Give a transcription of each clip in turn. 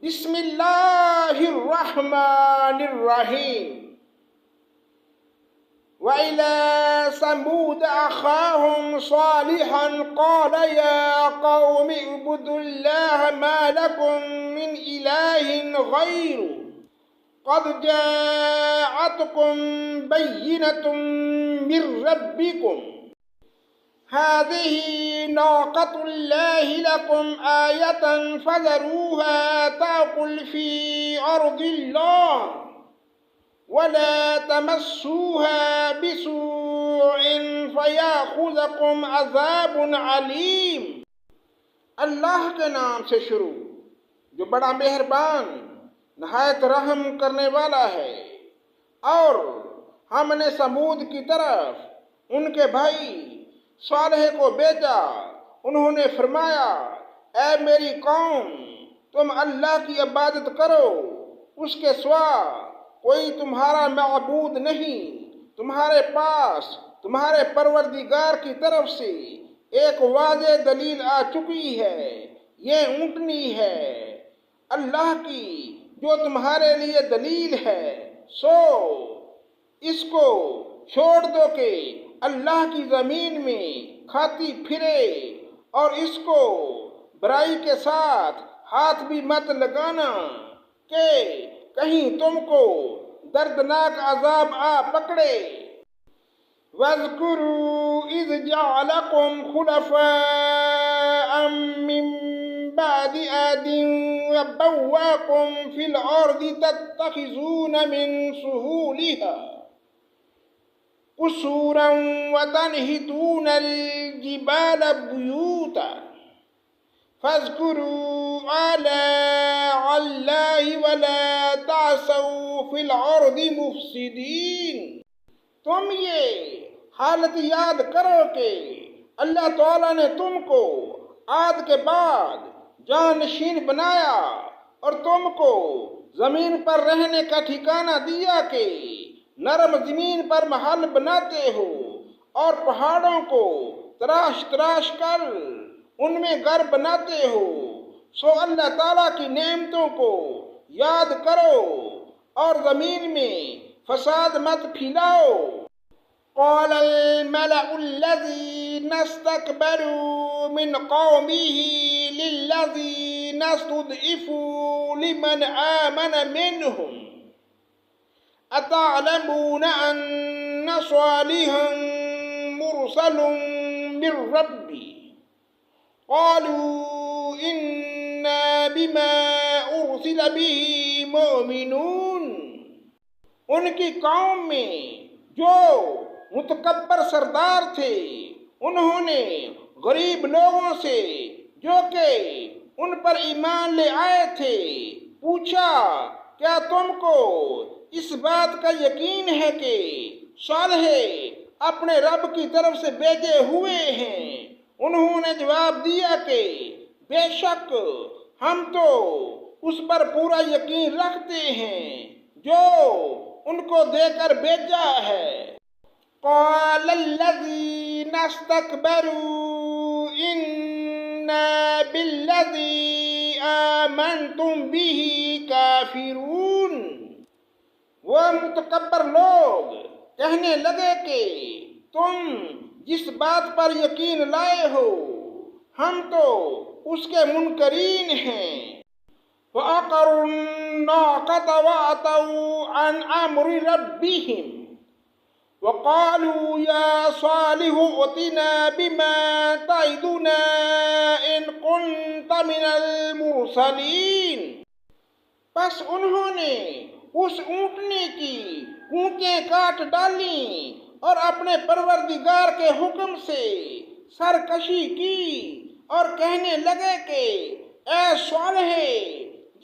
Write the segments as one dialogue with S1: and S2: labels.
S1: بسم اللہ الرحمن الرحیم وَإِلَى ثَمُودَ أَخَاهُمْ صَالِحًا قَالَ يَا قَوْمِ اعْبُدُوا اللَّهَ مَا لَكُمْ مِنْ إِلَٰهٍ غَيْرُهُ قَدْ جَاءَتْكُمْ بَيِّنَةٌ مِّن رَّبِّكُمْ هذه ناقة الله لكم آية فذروها تأكل في أرض الله ولا تمسوها بسوء فيأخذكم عذاب عليم۔ اللہ کے نام سے شروع جو بڑا مہربان نہایت رحم کرنے والا ہے۔ اور ہم نے سمود کی طرف ان کے بھائی صالح کو بھیجا، انہوں نے فرمایا اے میری قوم، تم اللہ کی عبادت کرو، اس کے سوا کوئی تمہارا معبود نہیں۔ تمہارے پاس تمہارے پروردگار کی طرف سے ایک واضح دلیل آ چکی ہے، یہ اونٹنی ہے اللہ کی جو تمہارے لیے دلیل ہے، سو اس کو چھوڑ دو کہ اللہ کی زمین میں کھاتی پھرے، اور اس کو برائی کے ساتھ ہاتھ بھی مت لگانا کہ کہیں تم کو دردناک عذاب آ پکڑے۔ وَاذْكُرُوا إِذْ جَعَلَكُمْ خُلَفَاءَ مِن بَعْدِ عَادٍ وَبَوَّاكُمْ فِي الْأَرْضِ تَتَّخِذُونَ مِن سُهُولِهَا قصورا وتنحتون الجبال بيوتا فاذكروا آلاء الله ولا تعثوا في الأرض مفسدين۔ تم یہ حالت یاد کرو کہ اللہ تعالیٰ نے تم کو عاد کے بعد جانشین بنایا اور تم کو زمین پر رہنے کا ٹھکانہ دیا کہ نرم زمین پر محل بناتے ہو اور پہاڑوں کو تراش تراش کر ان میں گھر بناتے ہو، سو اللہ تعالیٰ کی نعمتوں کو یاد کرو اور زمین میں فساد مت پھیلاؤ۔ قال الملأ الذين استكبروا من قومه للذين استضعفوا لمن آمن منهم أتعلمون أن صالحا مرسل من ربي قالوا إنا بما أرسل به مؤمنون۔ ان کی قوم میں جو متکبر سردار تھے انہوں نے غریب لوگوں سے جو کہ ان پر ایمان لے آئے تھے پوچھا کیا تم کو اس بات کا یقین ہے کہ صالح اپنے رب کی طرف سے بھیجے ہوئے ہیں؟ انہوں نے جواب دیا کہ بے شک ہم تو اس پر پورا یقین رکھتے ہیں جو ان کو دے کر بھیجا ہے۔ قال الذين استكبروا إنا بالذي آمنتم به كافرون۔ وہ متکبر لوگ کہنے لگے کہ تم جس بات پر یقین لائے ہو ہم تو اس کے منکرین ہیں۔ وَعَقَرُوا النَّاقَةَ وَعَتَوْا عَنْ أَمْرِ رَبِّهِمْ وَقَالُوا يَا صَالِحُ ائْتِنَا بِمَا تَعِدُنَا إِن كُنتَ مِنَ الْمُرْسَلِينَ۔ پس انہوں نے اس اونٹنی کی اونٹیں کاٹ ڈالیں اور اپنے پروردگار کے حکم سے سرکشی کی اور کہنے لگے کہ اے صالح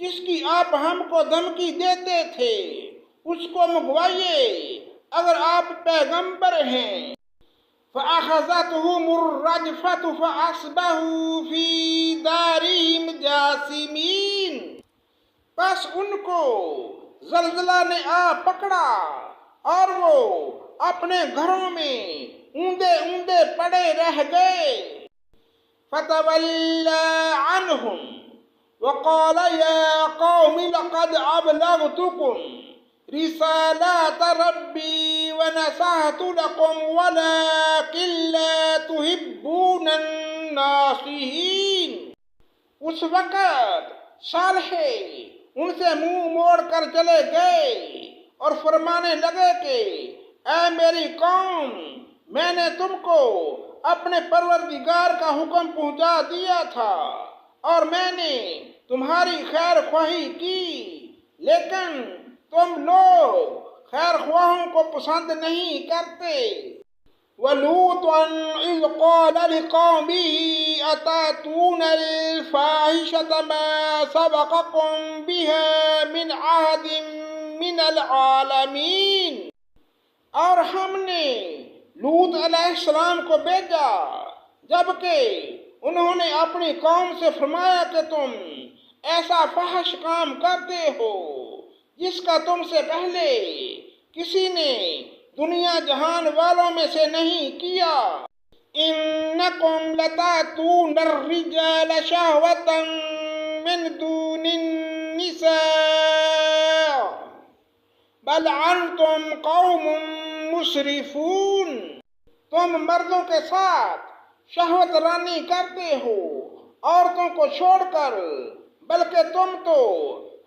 S1: جس کی آپ ہم کو دھمکی دیتے تھے اس کو منگوائیے اگر آپ پیغمبر ہیں۔ فَأَخَذَتْهُمُ الرَّجْفَةُ فَأَصْبَحُوا فِي دَارِهِمْ جَاثِمِينَ۔ پس ان کو زلزلہ نے آ پکڑا اور وہ اپنے گھروں میں اوندے اوندے پڑے رہ گئے۔ فَتَوَلَّى عَنْهُمْ وقال يا قوم لقد أبلغتكم رسالات ربي ونصحت لكم ولكن لا تحبون الناصحين۔ اس وقت صالح ان سے منہ موڑ کر چلے گئے اور فرمانے لگے کہ اے میری قوم، میں نے تم کو اپنے پروردگار کا حکم پہنچا دیا تھا اور میں نے تمہاری خیر خواہی کی، لیکن تم لوگ خیر خواہوں کو پسند نہیں کرتے۔ وَلُوطًا إِذْ قَالَ لِقَوْمِهِ أَتَأْتُونَ الْفَاحِشَةَ مَا سَبَقَكُم بِهَا مِنْ أَحَدٍ مِّنَ الْعَالَمِينَ۔ اور ہم نے لوط علیہ السلام کو بھیجا جبکہ انہوں نے اپنی قوم سے فرمایا کہ تم ایسا فحش کام کرتے ہو جس کا تم سے پہلے کسی نے دنیا جہان والوں میں سے نہیں کیا۔ انکم لتاتون الرجال شہوة من دون النساء بل انتم قوم مسرفون۔ تم مردوں کے ساتھ شہوت رانی کرتے ہو عورتوں کو چھوڑ کر، بلکہ تم تو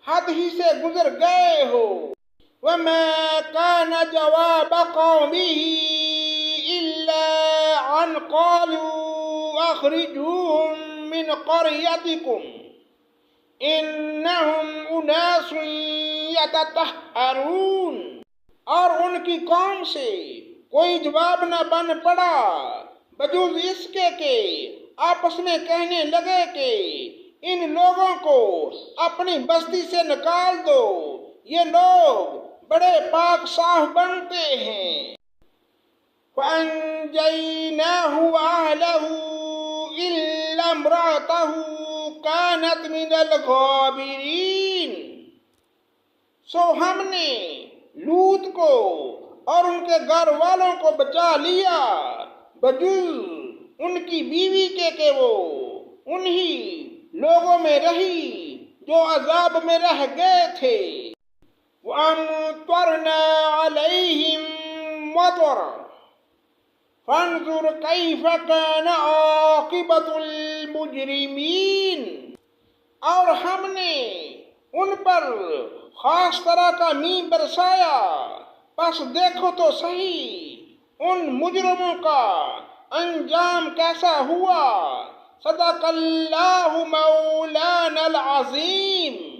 S1: حد ہی سے گزر گئے ہو۔ وَمَا كَانَ جَوَابَ قَوْمِهِ إِلَّا أَنْ قَالُوا أَخْرِجُوهُمْ مِنْ قَرْيَتِكُمْ إِنَّهُمْ أُنَاسٌ يَتَطَهَّرُونَ۔ اور ان کی قوم سے کوئی جواب نہ بن پڑا بجز اس کے کہ آپس میں کہنے لگے کہ ان لوگوں کو اپنی بستی سے نکال دو، یہ لوگ بڑے پاک صاف بنتے ہیں۔ فَأَنجَيْنَاهُ وَأَهْلَهُ إِلَّا امْرَأَتَهُ كَانَتْ مِنَ الْغَابِرِينَ۔ سو ہم نے لوط کو اور ان کے گھر والوں کو بچا لیا بجز ان کی بیوی کے کہ وہ انہی لوگوں میں رہی جو عذاب میں رہ گئے تھے۔ وَأَمْطَرْنَا عَلَيْهِمْ مَطَرًا فَانظُرْ كَيْفَ كَانَ عَاقِبَةُ الْمُجْرِمِينَ۔ اور ہم نے ان پر خاص طرح کا مینہ برسایا، پس دیکھو تو صحیح ان مجرموں کا انجام کیسا ہوا۔ صدق اللہ مولانا العظیم۔